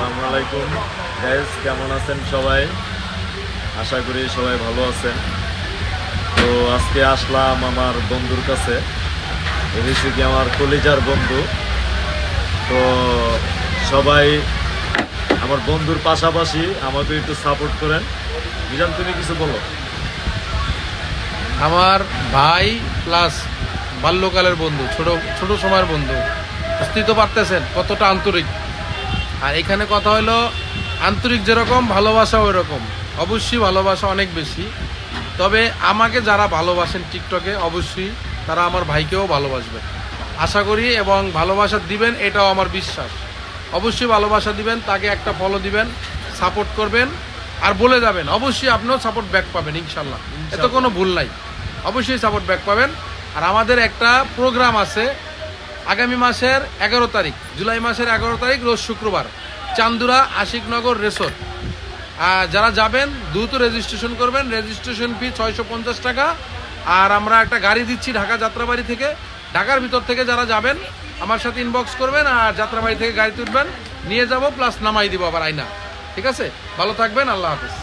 আসসালামু আলাইকুম গাইস, কেমন আছেন সবাই? আশা করি সবাই ভালো আছেন। তো আজকে আসলাম আমার বন্ধুর কাছে, হয়েছে কি আমার কলিজার বন্ধু। তো সবাই আমার বন্ধুর পাশাপাশি আমাকে একটু সাপোর্ট করেন। মিজান, তুমি কিছু বলো। আমার ভাই প্লাস বাল্যকালের বন্ধু, ছোট ছোট সময়ের বন্ধু। বুঝতেই তো পারতেছেন কতটা আন্তরিক। আর এখানে কথা হলো আন্তরিক যেরকম, ভালোবাসা ওই রকম। অবশ্যই ভালোবাসা অনেক বেশি। তবে আমাকে যারা ভালোবাসেন টিকটকে, অবশ্যই তারা আমার ভাইকেও ভালোবাসবেন আশা করি, এবং ভালোবাসা দিবেন এটাও আমার বিশ্বাস। অবশ্যই ভালোবাসা দিবেন, তাকে একটা ফলো দিবেন, সাপোর্ট করবেন, আর বলে যাবেন অবশ্যই আপনিও সাপোর্ট ব্যাক পাবেন ইনশাল্লাহ। এতে কোনো ভুল নাই, অবশ্যই সাপোর্ট ব্যাক পাবেন। আর আমাদের একটা প্রোগ্রাম আছে আগামী মাসের 11 তারিখ, জুলাই মাসের 11 তারিখ, রোজ শুক্রবার, চান্দুরা আশিকনগর রেসোর্ট। যারা যাবেন দ্রুত রেজিস্ট্রেশন করবেন। রেজিস্ট্রেশন ফি 650 টাকা। আর আমরা একটা গাড়ি দিচ্ছি ঢাকা যাত্রাবাড়ি থেকে। ঢাকার ভিতর থেকে যারা যাবেন আমার সাথে ইনবক্স করবেন, আর যাত্রাবাড়ি থেকে গাড়ি তুলবেন, নিয়ে যাব, প্লাস নামাই দিব আবার আয়না। ঠিক আছে, ভালো থাকবেন, আল্লাহ হাফেজ।